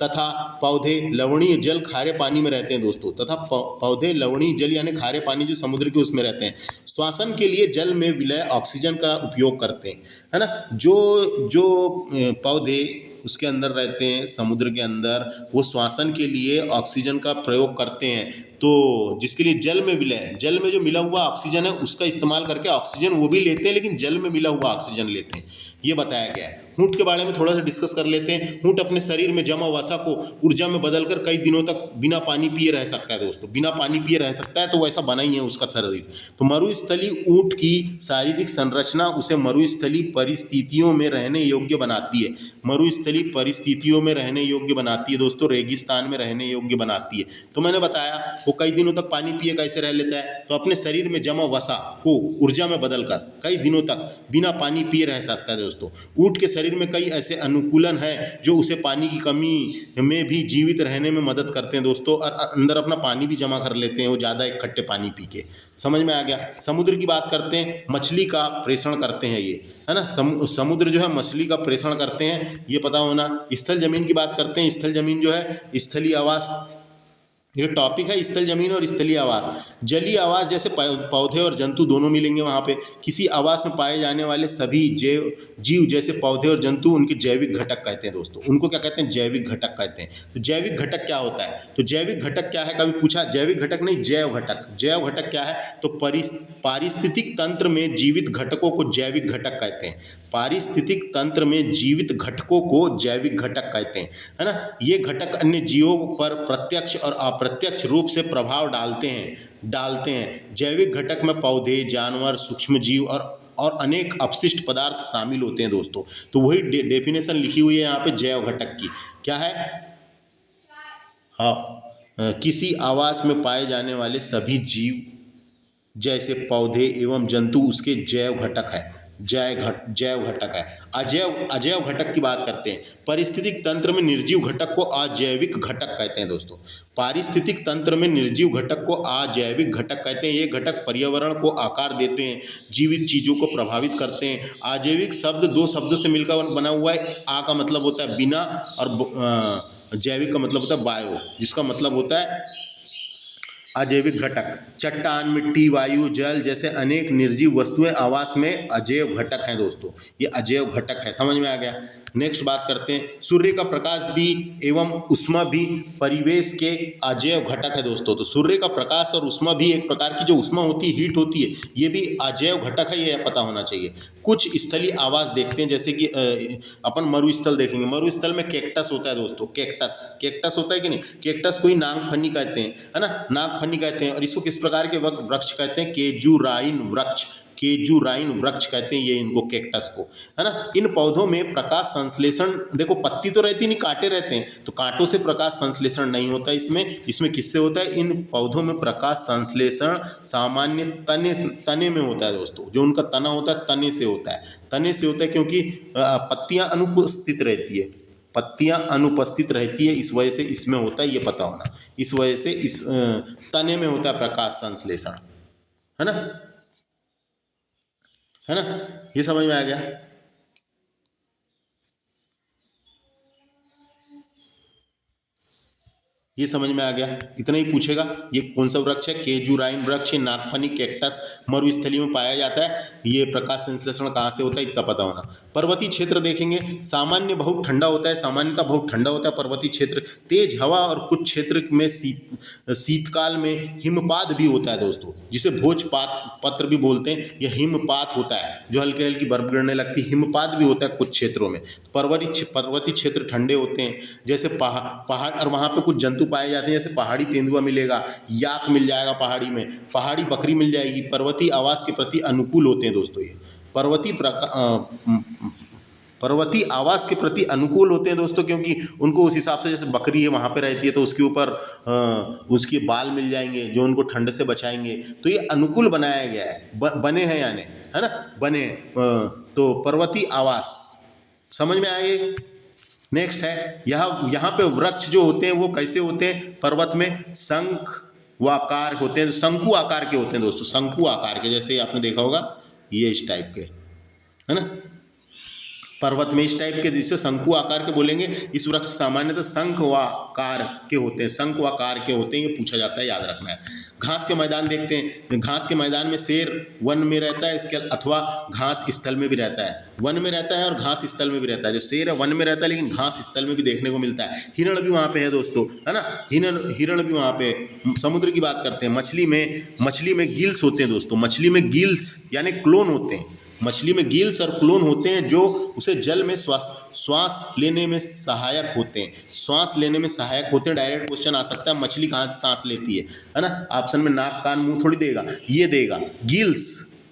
Speaker 1: तथा पौधे लवणीय जल खारे पानी में रहते हैं दोस्तों, तथा पौधे लवणीय जल यानी खारे पानी जो समुद्र के उसमें रहते हैं, श्वसन के लिए जल में विलय ऑक्सीजन का उपयोग करते हैं, है ना। जो पौधे उसके अंदर रहते हैं समुद्र के अंदर, वो श्वसन के लिए ऑक्सीजन का प्रयोग करते हैं, तो जिसके लिए जल में विलय, जल में जो मिला हुआ ऑक्सीजन है उसका इस्तेमाल करके ऑक्सीजन वो भी लेते हैं, लेकिन जल में मिला हुआ ऑक्सीजन लेते हैं, ये बताया गया है। ऊँट के बारे में थोड़ा सा डिस्कस कर लेते हैं। ऊँट अपने शरीर में जमा वसा को ऊर्जा में बदलकर कई दिनों तक बिना पानी पिए रह सकता है दोस्तों, बिना पानी पिए रह सकता है, तो वैसा बना ही है उसका शरीर। तो मरुस्थली ऊँट की शारीरिक संरचना उसे मरुस्थली परिस्थितियों में रहने योग्य बनाती है, मरुस्थली परिस्थितियों में रहने योग्य बनाती है दोस्तों, रेगिस्तान में रहने योग्य बनाती है। तो मैंने बताया वो कई दिनों तक पानी पिए कैसे रह लेता है, तो अपने शरीर में जमा वसा को ऊर्जा में बदलकर कई दिनों तक बिना पानी पिए रह सकता है दोस्तों। ऊँट के शरीर में कई ऐसे अनुकूलन हैं जो उसे पानी की कमी में भी जीवित रहने में मदद करते हैं दोस्तों, और अंदर अपना पानी भी जमा कर लेते हैं वो ज़्यादा इकट्ठे पानी पी के। समझ में आ गया। समुद्र की बात करते हैं, मछली का प्रेषण करते हैं ये, है ना, समुद्र जो है मछली का प्रेषण करते हैं, ये पता होना। स्थल जमीन की बात करते हैं, स्थल जमीन जो है स्थलीय आवास, ये टॉपिक है स्थल जमीन और स्थलीय आवास। जलीय आवास जैसे पौधे और जंतु दोनों मिलेंगे वहाँ पे। किसी आवास में पाए जाने वाले सभी जीव जैसे पौधे और जंतु उनके जैविक घटक कहते हैं दोस्तों, उनको क्या कहते हैं, जैविक घटक कहते हैं। तो जैविक घटक क्या होता है, तो जैविक घटक क्या है, कभी पूछा, जैविक घटक नहीं, जैव घटक। जैव घटक क्या है, तो पारिस्थितिक तंत्र में जीवित घटकों को जैविक घटक कहते हैं, पारिस्थितिक तंत्र में जीवित घटकों को जैविक घटक कहते हैं, है ना। ये घटक अन्य जीवों पर प्रत्यक्ष और अप्रत्यक्ष रूप से प्रभाव डालते हैं। जैविक घटक में पौधे, जानवर, सूक्ष्म जीव और अनेक अपशिष्ट पदार्थ शामिल होते हैं दोस्तों। तो वही डेफिनेशन लिखी हुई है यहाँ पे जैव घटक की, क्या है, हाँ, किसी आवास में पाए जाने वाले सभी जीव जैसे पौधे एवं जंतु उसके जैव घटक है, जैव घटक है। अजैव घटक की बात करते हैं। पारिस्थितिक तंत्र में निर्जीव घटक को अजैविक घटक कहते हैं दोस्तों। पारिस्थितिक तंत्र में निर्जीव घटक को अजैविक घटक कहते हैं। ये घटक पर्यावरण को आकार देते हैं, जीवित चीज़ों को प्रभावित करते हैं। अजैविक शब्द दो शब्दों से मिलकर बना हुआ है। आ का मतलब होता है बिना, और जैविक का मतलब होता है बायो, जिसका मतलब होता है अजैविक घटक। चट्टान, मिट्टी, वायु, जल जैसे अनेक निर्जीव वस्तुएं आवास में अजैव घटक हैं दोस्तों, ये अजैव घटक है। समझ में आ गया। नेक्स्ट बात करते हैं, सूर्य का प्रकाश भी एवं उष्मा भी परिवेश के अजैव घटक है दोस्तों। तो सूर्य का प्रकाश और उष्मा भी, एक प्रकार की जो उष्मा होती है, हीट होती है, ये भी अजैव घटक है, ये पता होना चाहिए। कुछ स्थलीय आवास देखते हैं, जैसे कि अपन मरुस्थल देखेंगे। मरुस्थल में कैक्टस होता है दोस्तों, कैक्टस होता है कि नहीं, कैक्टस को ही नागफनी कहते हैं, है ना, नागफनी कहते हैं। और इसको किस प्रकार के वृक्ष कहते हैं, केजुराइन वृक्ष कहते हैं ये इनको, कैक्टस को, है ना। इन पौधों में प्रकाश संश्लेषण, देखो पत्ती तो रहती नहीं, कांटे रहते हैं, तो कांटों से प्रकाश संश्लेषण नहीं होता इसमें किससे होता है, इन पौधों में प्रकाश संश्लेषण सामान्य तने में होता है दोस्तों। जो उनका तना होता है तने से होता है, क्योंकि पत्तियां अनुपस्थित रहती है, इस वजह से इसमें होता है, ये पता होना। इस वजह से इस तने में होता है प्रकाश संश्लेषण, है ना, ये समझ में आ गया। ये समझ में आ गया, इतना ही पूछेगा। ये कौन सा वृक्ष है? केजुराइन वृक्ष, नागफनी, कैक्टस, मरुस्थली में पाया जाता है। ये प्रकाश संश्लेषण कहाँ से होता है इतना पता होना। पर्वतीय क्षेत्र देखेंगे, सामान्य बहुत ठंडा होता है, सामान्यतः बहुत ठंडा होता है पर्वतीय क्षेत्र। तेज हवा और कुछ क्षेत्र में शीतकाल में हिमपात भी होता है दोस्तों, जिसे भोजपात पत्र भी बोलते हैं। यह हिमपात होता है, जो हल्की हल्की बर्फ गिरने लगती है। हिमपात भी होता है कुछ क्षेत्रों में। पर्वतीय क्षेत्र ठंडे होते हैं, जैसे पहाड़, और वहाँ पे कुछ जंतु पाए जाते हैं, जैसे पहाड़ी तेंदुआ मिलेगा, याक मिल जाएगा पहाड़ी में, पहाड़ी बकरी मिल जाएगी। पर्वतीय आवास के प्रति अनुकूल होते हैं दोस्तों ये। पर्वतीय आवास के प्रति अनुकूल होते हैं दोस्तों, क्योंकि उनको उस हिसाब से, जैसे बकरी है वहाँ पे रहती है तो उसके ऊपर उसके बाल मिल जाएंगे जो उनको ठंड से बचाएंगे। तो ये अनुकूल बनाया गया है, बने हैं यानी, है ना, बने। तो पर्वतीय आवास समझ में आएगा। नेक्स्ट है, यहाँ पे वृक्ष जो होते हैं वो कैसे होते हैं? पर्वत में शंख व आकार होते हैं, शंकु आकार के होते हैं दोस्तों, शंकु आकार के। जैसे आपने देखा होगा ये इस टाइप के, है ना, पर्वत में इस टाइप के, जिसे शंकु आकार के बोलेंगे। इस वृक्ष सामान्यतः शंख व आकार के होते हैं, शंख व आकार के होते हैं, ये पूछा जाता है, याद रखना है। घास के मैदान देखते हैं, घास के मैदान में शेर वन में रहता है, इसके अथवा घास स्थल में भी रहता है। वन में रहता है और घास स्थल में भी रहता है। जो शेर है वन में रहता है, लेकिन घास स्थल में भी देखने को मिलता है। हिरण भी वहाँ पे है दोस्तों, है ना, हिरण भी वहाँ पे। समुद्र की बात करते हैं, मछली में गिल्स होते हैं दोस्तों, मछली में गिल्स यानी क्लोन होते हैं। मछली में गिल्स और क्लोन होते हैं जो उसे जल में श्वास लेने में सहायक होते हैं, श्वास लेने में सहायक होते हैं। डायरेक्ट क्वेश्चन आ सकता है, मछली कहाँ से सांस लेती है ना। ऑप्शन में नाक कान मुंह थोड़ी देगा, ये देगा गिल्स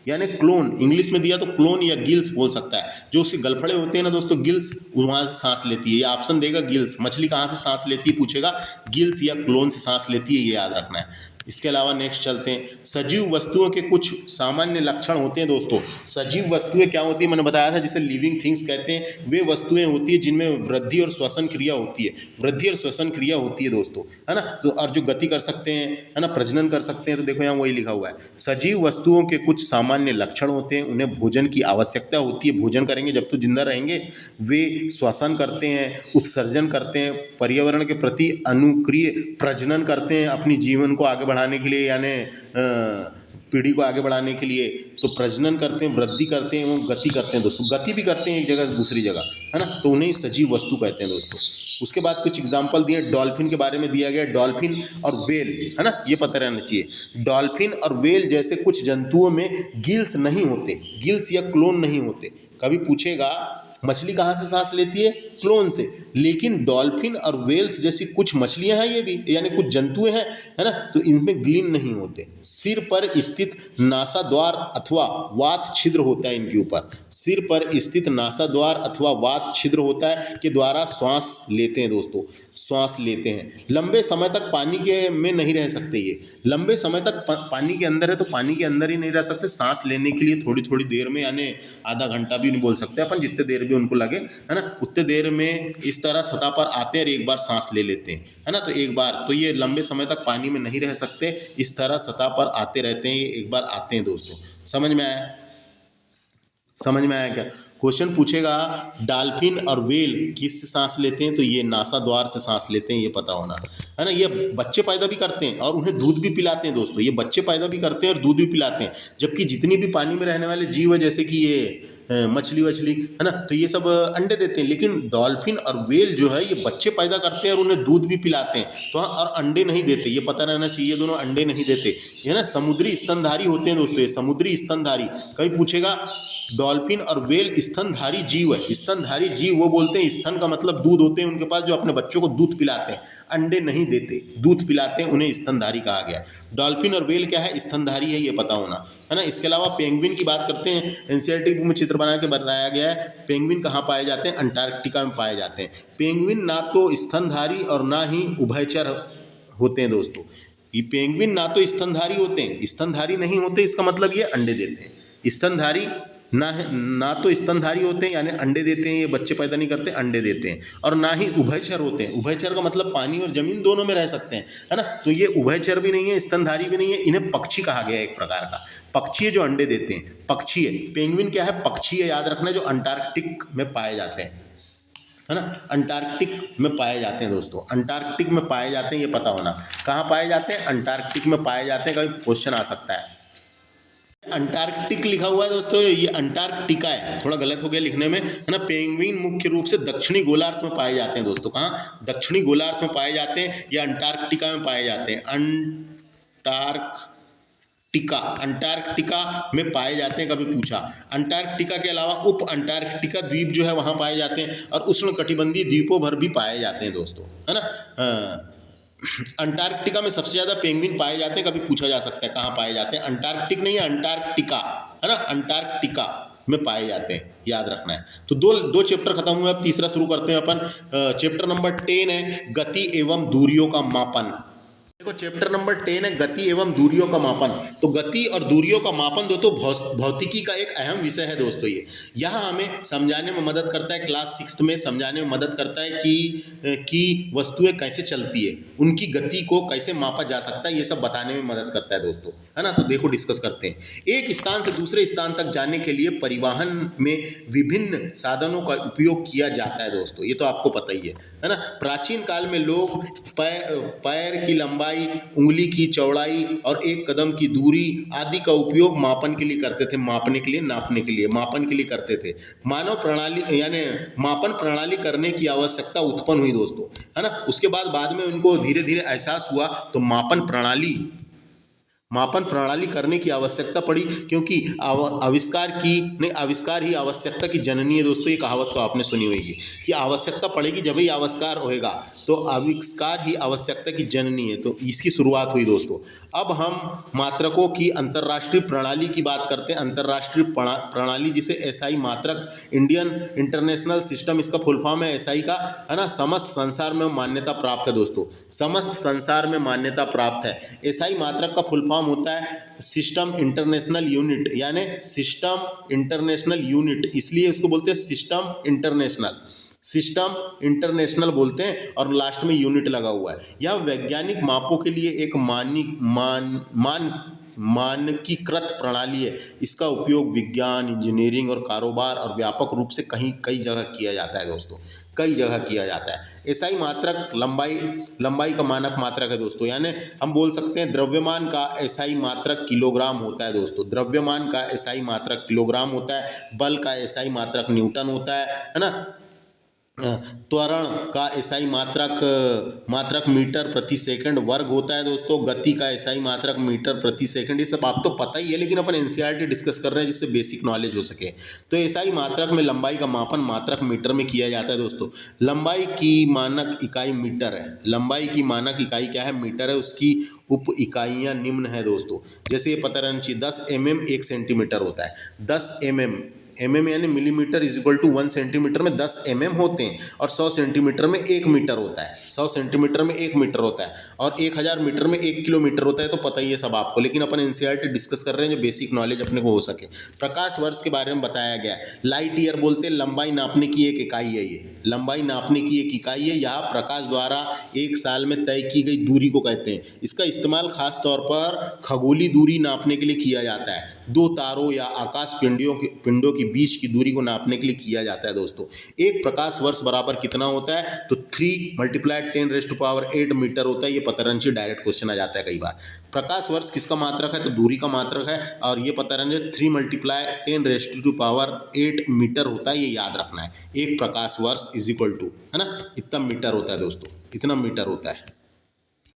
Speaker 1: यानी क्लोन। इंग्लिश में दिया तो क्लोन या गिल्स बोल सकता है। जो उसके गलफड़े होते हैं ना दोस्तों, गिल्स, वहाँ से सांस लेती है। ये ऑप्शन देगा गिल्स। मछली कहाँ से सांस लेती है पूछेगा, गिल्स या क्लोन से सांस लेती है, ये याद रखना है। इसके अलावा नेक्स्ट चलते हैं, सजीव वस्तुओं के कुछ सामान्य लक्षण होते हैं दोस्तों। सजीव वस्तुएं क्या होती है, मैंने बताया था, जिसे लिविंग थिंग्स कहते हैं। वे वस्तुएं होती है जिनमें वृद्धि और श्वसन क्रिया होती है, वृद्धि और श्वसन क्रिया होती है दोस्तों, है ना। तो और जो गति कर सकते हैं, है ना, प्रजनन कर सकते हैं। तो देखो यहाँ वही लिखा हुआ है, सजीव वस्तुओं के कुछ सामान्य लक्षण होते हैं। उन्हें भोजन की आवश्यकता होती है, भोजन करेंगे जब तो जिंदा रहेंगे। वे श्वसन करते हैं, उत्सर्जन करते हैं, पर्यावरण के प्रति अनुक्रिय प्रजनन करते हैं, अपनी जीवन को आगे बढ़ाने के लिए, यानी पीढ़ी को आगे बढ़ाने के लिए। तो प्रजनन करते हैं, वृद्धि करते हैं एवं गति करते हैं दोस्तों, गति भी करते हैं एक जगह से दूसरी जगह, है ना। तो उन्हें सजीव वस्तु कहते हैं दोस्तों। उसके बाद कुछ एग्जाम्पल दिए, डॉल्फिन के बारे में दिया गया, डॉल्फिन और वेल, है ना, ये पता रहना चाहिए। डॉल्फिन और वेल जैसे कुछ जंतुओं में गिल्स नहीं होते, गिल्स या क्लोन नहीं होते। कभी पूछेगा मछली कहाँ से सांस लेती है, क्लोन से। लेकिन डॉल्फिन और वेल्स जैसी कुछ मछलियां हैं, ये भी यानी कुछ जंतुएं हैं, है ना, तो इनमें ग्लिन नहीं होते। सिर पर स्थित नासाद्वार अथवा वात छिद्र होता है इनके ऊपर, सिर पर स्थित नासाद्वार अथवा वात छिद्र होता है, के द्वारा श्वास लेते हैं दोस्तों, श्वास लेते हैं। लंबे समय तक पानी के में नहीं रह सकते, ये लंबे समय तक पानी के अंदर है तो पानी के अंदर ही नहीं रह सकते। सांस लेने के लिए थोड़ी थोड़ी देर में, यानी आधा घंटा भी नहीं बोल सकते अपन, जितने देर भी उनको लगे, है ना, उतने देर में इस तरह सतह पर आते हैं और एक बार सांस ले लेते हैं, है ना। तो एक बार, तो ये लंबे समय तक पानी में नहीं रह सकते, इस तरह सतह पर आते रहते हैं, ये एक बार आते हैं दोस्तों। समझ में आया, समझ में आया क्या? क्वेश्चन पूछेगा डॉल्फिन और वेल किससे सांस लेते हैं, तो ये नासाद्वार से सांस लेते हैं, ये पता होना, है ना। ये बच्चे पैदा भी करते हैं और उन्हें दूध भी पिलाते हैं दोस्तों। ये बच्चे पैदा भी करते हैं और दूध भी पिलाते हैं। जबकि जितनी भी पानी में रहने वाले जीव है, जैसे कि ये मछली वछली, है ना, तो ये सब अंडे देते हैं। लेकिन डॉल्फिन और वेल जो है, ये बच्चे पैदा करते हैं और उन्हें दूध भी पिलाते हैं, तो हाँ, और अंडे नहीं देते, ये पता रहना चाहिए, दोनों अंडे नहीं देते, है ना। समुद्री स्तनधारी होते हैं दोस्तों, ये समुद्री स्तनधारी। कभी पूछेगा डॉल्फिन और वेल स्तनधारी जीव है। स्तनधारी जीव वो बोलते हैं, स्तन का मतलब दूध होते हैं उनके पास, जो अपने बच्चों को दूध पिलाते हैं, अंडे नहीं देते, दूध पिलाते हैं, उन्हें स्तनधारी कहा गया। डॉल्फिन और वेल क्या है, स्तनधारी है, ये पता होना, है ना। इसके अलावा पेंगुइन की बात करते हैं, एनसीईआरटी बुक में चित्र बना के बताया गया है। पेंगुइन कहाँ पाए जाते हैं, अंटार्कटिका में पाए जाते हैं। पेंगुइन ना तो स्तनधारी और ना ही उभयचर होते हैं दोस्तों। ये पेंगुइन ना तो स्तनधारी होते हैं, स्तनधारी नहीं होते, इसका मतलब ये अंडे देते हैं। स्तनधारी ना तो स्तनधारी होते हैं, यानी अंडे देते हैं, ये बच्चे पैदा नहीं करते, अंडे देते हैं, और ना ही उभयचर होते हैं। उभयचर का मतलब पानी और जमीन दोनों में रह सकते हैं, है ना। तो ये उभयचर भी नहीं है, स्तनधारी भी नहीं है, इन्हें पक्षी कहा गया है, एक प्रकार का पक्षी है जो अंडे देते हैं, पक्षी है। पेंगुइन क्या है, पक्षी है, याद रखना, जो अंटार्कटिक में पाए जाते हैं, है ना, अंटार्कटिक में पाए जाते हैं दोस्तों, अंटार्कटिक में पाए जाते हैं, ये पता होना। कहाँ पाए जाते हैं? अंटार्कटिक में पाए जाते हैं, कभी क्वेश्चन आ सकता है। अंटार्कटिक लिखा हुआ है दोस्तों, ये अंटार्कटिका है, थोड़ा गलत हो गया लिखने में, है ना। पेंगुइन मुख्य रूप से दक्षिणी गोलार्ध में पाए जाते हैं दोस्तों। कहाँ? दक्षिणी गोलार्ध में पाए जाते हैं, या अंटार्कटिका में पाए जाते हैं। अंटार्कटिका में पाए जाते हैं, कभी पूछा। अंटार्कटिका के अलावा उप अंटार्कटिका द्वीप जो है वहाँ पाए जाते हैं, और उष्णकटिबंधीय द्वीपों भर भी पाए जाते हैं दोस्तों, है ना। अंटार्कटिका में सबसे ज़्यादा पेंगुइन पाए जाते हैं, कभी पूछा जा सकता है कहाँ पाए जाते हैं। अंटार्कटिक नहीं है, अंटार्कटिका, है ना, अंटार्कटिका में पाए जाते हैं, याद रखना है। तो दो चैप्टर खत्म हुए, अब तीसरा शुरू करते हैं अपन। चैप्टर नंबर 10 है गति एवं दूरियों का मापन। देखो चैप्टर नंबर 10 है गति एवं दूरियों का मापन। तो गति और दूरियों का मापन दोस्तों भौतिकी का एक अहम विषय है दोस्तों। ये यह हमें समझाने में मदद करता है, क्लास 6 में समझाने में मदद करता है कि वस्तुएं कैसे चलती है, उनकी गति को कैसे मापा जा सकता है, ये सब बताने में मदद करता है दोस्तों, है ना। तो देखो डिस्कस करते हैं। एक स्थान से दूसरे स्थान तक जाने के लिए परिवहन में विभिन्न साधनों का उपयोग किया जाता है दोस्तों, ये तो आपको पता ही है ना। प्राचीन काल में लोग पैर की लंबाई, उंगली की चौड़ाई और एक कदम की दूरी आदि का उपयोग मापन के लिए करते थे, मापने के लिए, नापने के लिए, मापन के लिए करते थे। मानव प्रणाली यानी मापन प्रणाली करने की आवश्यकता उत्पन्न हुई दोस्तों, है ना। उसके बाद में उनको धीरे धीरे एहसास हुआ, तो मापन प्रणाली करने की आवश्यकता पड़ी, क्योंकि आविष्कार ही आवश्यकता की जननी है दोस्तों। ये कहावत तो आपने सुनी होगी कि आवश्यकता पड़ेगी जब ही आविष्कार होएगा, तो आविष्कार ही आवश्यकता की जननी है। तो इसकी शुरुआत हुई दोस्तों। अब हम मात्रकों की अंतर्राष्ट्रीय प्रणाली की बात करते हैं। अंतर्राष्ट्रीय प्रणाली जिसे एसआई मात्रक, इंडियन इंटरनेशनल सिस्टम इसका फुल फॉर्म है एसआई का, है ना। समस्त संसार में मान्यता प्राप्त है दोस्तों, समस्त संसार में मान्यता प्राप्त है। एसआई मात्रक का फुल फॉर्म होता है सिस्टम इंटरनेशनल यूनिट, यानी सिस्टम इंटरनेशनल यूनिट, इसलिए इसको बोलते हैं सिस्टम इंटरनेशनल बोलते हैं, और लास्ट में यूनिट लगा हुआ है। यह वैज्ञानिक मापों के लिए एक मानकीकृत प्रणाली है। इसका उपयोग विज्ञान, इंजीनियरिंग और कारोबार और व्यापक रूप से कई जगह किया जाता है दोस्तों, कई जगह किया जाता है। एसआई मात्रक लंबाई का मानक मात्रक है दोस्तों, यानी हम बोल सकते हैं द्रव्यमान का एसआई मात्रक किलोग्राम होता है दोस्तों, द्रव्यमान का एसआई मात्रक किलोग्राम होता है। बल का एसआई मात्रक न्यूटन होता है ना। त्वरण का एसआई मात्रक मीटर प्रति सेकंड वर्ग होता है दोस्तों। गति का एसआई मात्रक मीटर प्रति सेकंड। ये सब आप तो पता ही है, लेकिन अपन एनसीईआरटी डिस्कस कर रहे हैं जिससे बेसिक नॉलेज हो सके। तो एसआई मात्रक में लंबाई का मापन मात्रक मीटर में किया जाता है दोस्तों। लंबाई की मानक इकाई मीटर है, लंबाई की मानक इकाई क्या है? मीटर है। उसकी उप इकाइयाँ निम्न है दोस्तों, जैसे ये पता रहना चाहिए। 10 mm 1 सेंटीमीटर होता है। 10 mm यानी millimetre is equal to 1 centimetre में 10 mm होते हैं, और 100 सेंटीमीटर में 1 मीटर होता है। 100 सेंटीमीटर में 1 मीटर होता है, और 1000 मीटर में 1 किलोमीटर होता है। तो पता ही है सब आपको, लेकिन अपन एनसीईआरटी डिस्कस कर रहे हैं जो बेसिक नॉलेज अपने को हो सके। प्रकाश वर्ष के बारे में बताया गया है। लाइट ईयर बोलते हैं, लंबाई नापने की एक इकाई है। ये लंबाई नापने की एक इकाई है। यह प्रकाश द्वारा एक साल में तय की गई दूरी को कहते हैं। इसका इस्तेमाल खास तौर पर खगोलीय दूरी नापने के लिए किया जाता है। दो तारों या आकाश पिंडों की बीच की दूरी को नापने के लिए किया जाता है दोस्तों। एक प्रकाश वर्ष बराबर कितना होता है? तो 3 × 10⁸ मीटर होता है। ये पता रहना चाहिए, डायरेक्ट क्वेश्चन आ जाता है कई बार। प्रकाश वर्ष किसका मात्रक है? तो दूरी का मात्रक है, और ये पता रहना चाहिए 3 × 10⁸ मीटर होता है। ये याद रखना है। एक प्रकाश वर्ष इज इक्वल टू, है ना, इतना मीटर होता है दोस्तों, इतना मीटर होता है।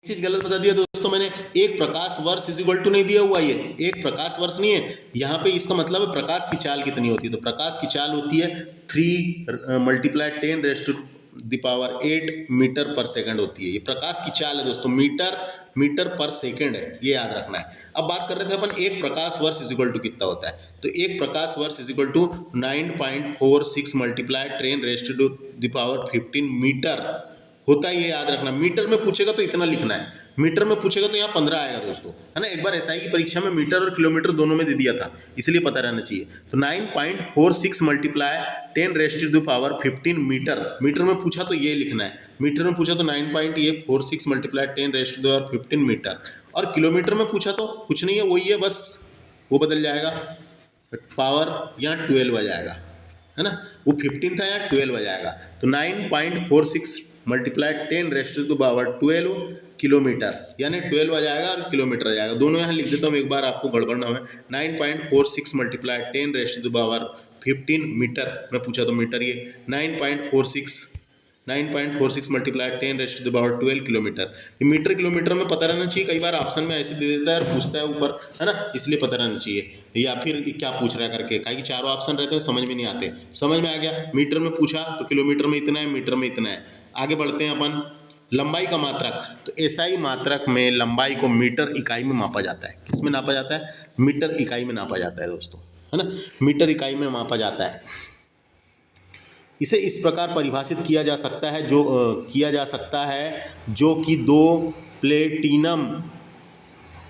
Speaker 1: चीज गलत बता दिया दोस्तों मैंने, एक प्रकाश वर्ष इज इक्वल टू नहीं दिया हुआ। ये एक प्रकाश वर्ष नहीं है यहाँ पे, इसका मतलब है प्रकाश की चाल कितनी होती है। तो प्रकाश की चाल होती है 3 × 10⁸ मीटर पर सेकंड होती है। ये प्रकाश की चाल है दोस्तों, मीटर पर सेकंड है, ये याद रखना है। अब बात कर रहे थे अपन एक प्रकाश वर्ष इज इक्वल टू कितना होता है। तो एक प्रकाश वर्ष इज इक्वल टू 9.46 × 10⁻15 मीटर होता है। ये याद रखना। मीटर में पूछेगा तो इतना लिखना है, मीटर में पूछेगा तो यहाँ 15 आएगा दोस्तों, है ना। एक बार एसआई की परीक्षा में मीटर और किलोमीटर दोनों में दे दिया था, इसलिए पता रहना चाहिए। तो 9.46 × 10⁻15 मीटर में पूछा तो ये लिखना है। मीटर में पूछा तो 9.46 × 10⁻15 मीटर, और किलोमीटर में पूछा तो कुछ नहीं है, वही है, बस वो बदल जाएगा, पावर यहाँ 12 आ जाएगा। है ना, वो 15 था, यहाँ 12 आ जाएगा। तो 9.46 मल्टीप्लाई 10⁻12 किलोमीटर, यानी 12 आ जाएगा और किलोमीटर आ जाएगा। दोनों यहाँ लिख देता हूँ, एक बार आपको गड़बड़ ना हो। 9.46 मल्टीप्लाई 10⁻15 मीटर, मैं पूछा तो मीटर, ये 9.46 मल्टीप्लाई 10⁻12 किलोमीटर। ये मीटर किलोमीटर में पता रहना चाहिए, कई बार ऑप्शन में ऐसे दे देता है और पूछता है ऊपर, है ना, इसलिए पता रहना चाहिए। या फिर क्या पूछ रहा है करके, काहे कि चारों ऑप्शन रहते हैं समझ में नहीं आते। समझ में आ गया, मीटर में पूछा तो किलोमीटर में इतना है, मीटर में इतना है। आगे बढ़ते हैं अपन, लंबाई का मात्रक। तो एसआई मात्रक में लंबाई को मीटर इकाई में मापा जाता है। किस में नापा जाता है? मीटर इकाई में नापा जाता है दोस्तों, है ना, मीटर इकाई में मापा जाता है। इसे इस प्रकार परिभाषित किया जा सकता है, जो कि दो प्लेटिनम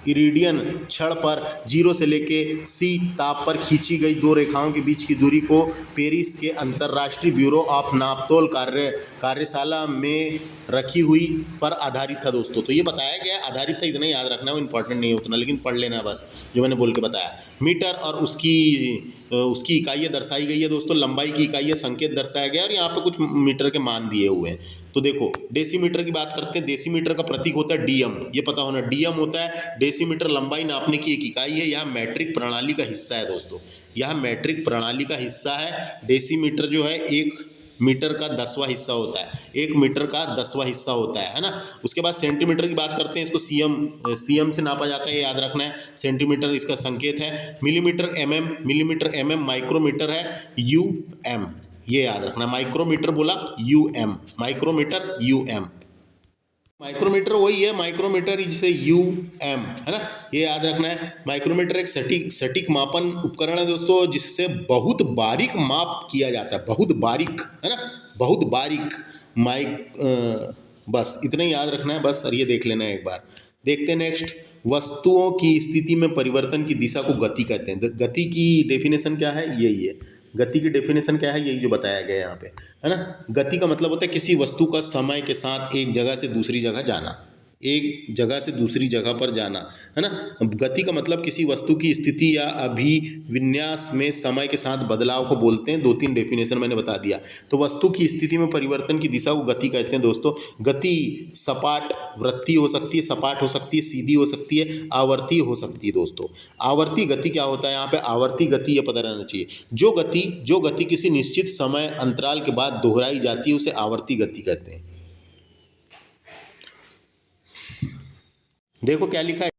Speaker 1: इरिडियन छड़ पर 0 से लेके C ताप पर खींची गई दो रेखाओं के बीच की दूरी को पेरिस के अंतर्राष्ट्रीय ब्यूरो ऑफ नापतोल कार्यशाला में रखी हुई पर आधारित था दोस्तों। तो ये बताया गया आधारित था, इतना याद रखना, वो इंपॉर्टेंट नहीं है उतना, लेकिन पढ़ लेना बस जो मैंने बोल के बताया। मीटर और उसकी इकाइयाँ दर्शाई गई है दोस्तों, लंबाई की इकाइयाँ संकेत दर्शाया गया और यहाँ पे कुछ मीटर के मान दिए हुए हैं। तो देखो डेसीमीटर की बात करते हैं। डेसीमीटर का प्रतीक होता है डीएम, ये पता होना, डीएम होता है डेसीमीटर, लंबाई नापने की एक इकाई है। यह मैट्रिक प्रणाली का हिस्सा है दोस्तों, यह मैट्रिक प्रणाली का हिस्सा है। डेसीमीटर जो है 1 मीटर का 10वां हिस्सा होता है, 1 मीटर का 10वां हिस्सा होता है ना। उसके बाद सेंटीमीटर की बात करते हैं, इसको सीएम से नापा जाता है, ये याद रखना है। सेंटीमीटर इसका संकेत है। मिलीमीटर एमएम, माइक्रोमीटर है यूएम, ये याद रखना। माइक्रोमीटर बोला यूएम, माइक्रोमीटर यूएम, माइक्रोमीटर वही है, माइक्रोमीटर जिसे यूएम, है ना, ये याद रखना है। माइक्रोमीटर एक सटीक मापन उपकरण है दोस्तों, जिससे बहुत बारीक माप किया जाता है, बहुत बारीक, है ना, बहुत बारीक बस इतना ही याद रखना है बस, और ये देख लेना है एक बार। देखते हैं नेक्स्ट, वस्तुओं की स्थिति में परिवर्तन की दिशा को गति कहते हैं। गति की डेफिनेशन क्या है? यही है, गति की डेफिनेशन क्या है? यही जो बताया गया है यहाँ पे, है ना। गति का मतलब होता है किसी वस्तु का समय के साथ एक जगह से दूसरी जगह जाना, एक जगह से दूसरी जगह पर जाना, है ना। गति का मतलब किसी वस्तु की स्थिति या अभिविन्यास में समय के साथ बदलाव को बोलते हैं। 2-3 डेफिनेशन मैंने बता दिया। तो वस्तु की स्थिति में परिवर्तन की दिशा को गति कहते हैं दोस्तों। गति सपाट वृत्तीय हो सकती है, सपाट हो सकती है, सीधी हो सकती है, आवर्ती हो सकती है दोस्तों। आवर्ती गति क्या होता है? यहाँ पे आवर्ती गति ये पता रहना चाहिए, जो गति किसी निश्चित समय अंतराल के बाद दोहराई जाती है उसे आवर्ती गति कहते हैं। देखो क्या लिखा है,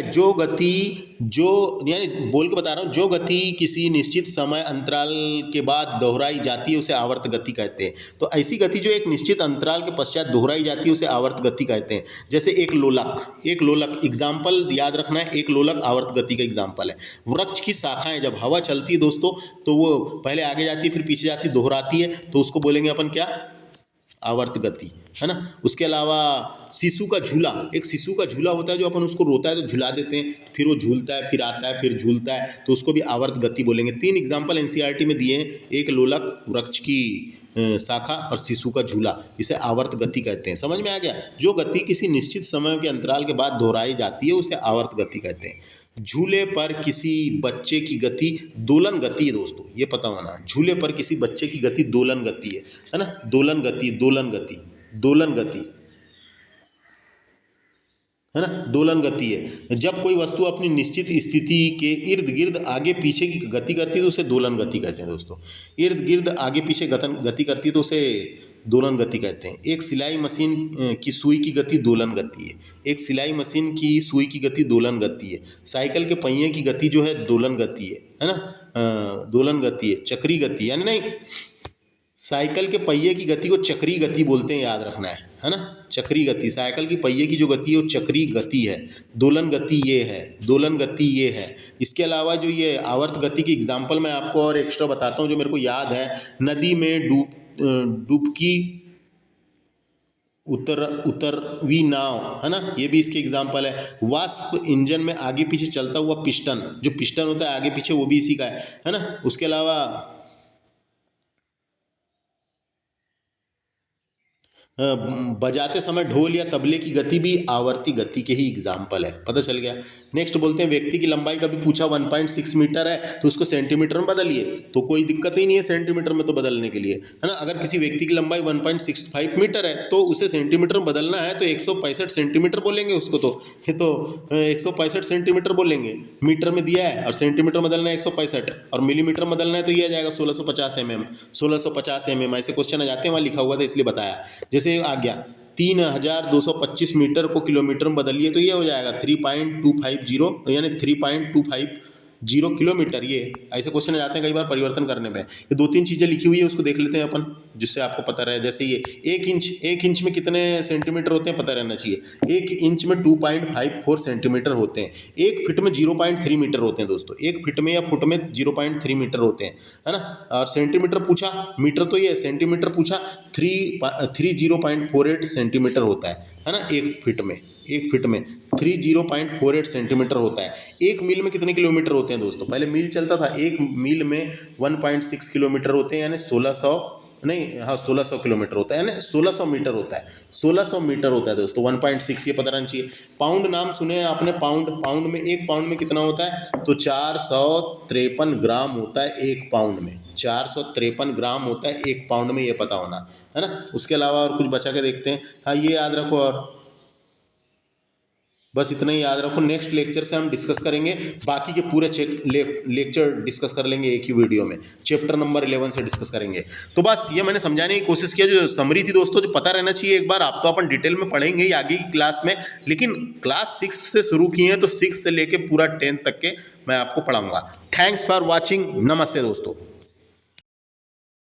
Speaker 1: यानी बोल के बता रहा हूँ, जो गति किसी निश्चित समय अंतराल के बाद दोहराई जाती है उसे आवर्त गति कहते हैं। तो ऐसी गति जो एक निश्चित अंतराल के पश्चात दोहराई जाती है उसे आवर्त गति कहते हैं। जैसे एक लोलक एग्जाम्पल याद रखना है, एक लोलक आवर्त गति का एग्जाम्पल है। वृक्ष की शाखाएं जब हवा चलती है दोस्तों तो वो पहले आगे जाती है फिर पीछे जाती है, दोहराती है, तो उसको बोलेंगे अपन क्या? आवर्त गति, है ना। उसके अलावा शिशु का झूला, एक शिशु का झूला होता है जो अपन उसको रोता है तो झूला देते हैं, फिर वो झूलता है, फिर आता है, फिर झूलता है, तो उसको भी आवर्त गति बोलेंगे। 3 एग्जाम्पल एनसीईआरटी में दिए हैं, एक लोलक, वृक्ष की शाखा और शिशु का झूला, इसे आवर्त गति कहते हैं। समझ में आ गया? जो गति किसी निश्चित समय के अंतराल के बाद दोहराई जाती है उसे आवर्त गति कहते हैं। झूले पर किसी बच्चे की गति दोलन गति है दोस्तों, ये पता होना। झूले पर किसी बच्चे की गति दोलन गति है ना, दोलन गति, है ना, दोलन गति है। जब कोई वस्तु अपनी निश्चित स्थिति के इर्द गिर्द आगे पीछे की गति करती है तो उसे दोलन गति कहते हैं दोस्तों। इर्द गिर्द आगे पीछे गति करती है तो उसे दोलन गति कहते हैं। एक सिलाई मशीन की सुई की गति दोलन गति है, एक सिलाई मशीन की सुई की गति दोलन गति है। साइकिल के पहिए की गति जो है दोलन गति है ना, दोलन गति है, चक्री गति यानी नहीं, साइकिल के पहिए की गति को चक्री गति बोलते हैं, याद रखना है ना, चक्री गति। साइकिल की पहिए की जो गति है वो चक्री गति है, दोलन गति ये है, दोलन गति ये है। इसके अलावा जो ये आवर्त गति की एग्जाम्पल मैं आपको और एक्स्ट्रा बताता हूँ जो मेरे को याद है। नदी में डुबकी उतरवी नाव, है ना, ये भी इसके एग्जाम्पल है। वाष्प इंजन में आगे पीछे चलता हुआ पिस्टन, जो पिस्टन होता है आगे पीछे, वो भी इसी का है ना। उसके अलावा बजाते समय ढोल या तबले की गति भी आवर्ती गति के ही एग्जाम्पल है। पता चल गया। नेक्स्ट बोलते हैं व्यक्ति की लंबाई कभी पूछा 1.6 मीटर है तो उसको सेंटीमीटर में बदलिए, तो कोई दिक्कत ही नहीं है सेंटीमीटर में तो बदलने के लिए, है ना। अगर किसी व्यक्ति की लंबाई 1.65 मीटर है तो उसे सेंटीमीटर में बदलना है तो 165 सेंटीमीटर बोलेंगे उसको, तो ये तो 165 सेंटीमीटर बोलेंगे। मीटर में दिया है और सेंटीमीटर में बदलना है 165 और मिलीमीटर में बदलना है तो ये आ जाएगा 1650 mm। 1650 mm ऐसे क्वेश्चन आ जाते हैं, वहाँ लिखा हुआ था इसलिए बताया। जैसे आ गया 3225 मीटर को किलोमीटर में बदलिए तो ये हो जाएगा 3.250 यानी 3.250 किलोमीटर। ये ऐसे क्वेश्चन आ जाते हैं कई बार परिवर्तन करने में। ये 2-3 चीज़ें लिखी हुई है उसको देख लेते हैं अपन, जिससे आपको पता रहे। जैसे ये 1 इंच में कितने सेंटीमीटर होते हैं पता रहना चाहिए। 1 इंच में 2.54 सेंटीमीटर होते हैं। 1 फीट में 0.3 मीटर होते हैं दोस्तों। 1 फीट में या फुट में 0.3 मीटर होते हैं, है ना। और सेंटीमीटर पूछा, मीटर तो ये सेंटीमीटर पूछा 30.48 सेंटीमीटर होता है ना। 1 फीट में 30.48 सेंटीमीटर होता है। 1 मील में कितने किलोमीटर होते हैं दोस्तों? पहले मील चलता था, 1 मील में 1.6 किलोमीटर होते हैं, यानी 1600 किलोमीटर होता है, यानी 1600 मीटर होता है। 1600 मीटर होता है दोस्तों, 1.6 ये पता रहना चाहिए। पाउंड नाम सुने हैं आपने, पाउंड में 1 पाउंड में कितना होता है? तो 453 ग्राम होता है 1 पाउंड में। 453 ग्राम होता है 1 पाउंड में, ये पता होना है ना। उसके अलावा और कुछ बचा के देखते हैं। हाँ, ये याद रखो और बस इतना ही याद रखो। नेक्स्ट लेक्चर से हम डिस्कस करेंगे, बाकी के पूरे लेक्चर डिस्कस कर लेंगे एक ही वीडियो में। चैप्टर नंबर 11 से डिस्कस करेंगे। तो बस ये मैंने समझाने की कोशिश किया, जो समरी थी दोस्तों, जो पता रहना चाहिए एक बार। आप तो अपन डिटेल में पढ़ेंगे ही आगे की क्लास में, लेकिन क्लास 6 से शुरू किए हैं तो 6 से लेके पूरा 10 तक के मैं आपको पढ़ाऊंगा। Thanks for watching. नमस्ते दोस्तों।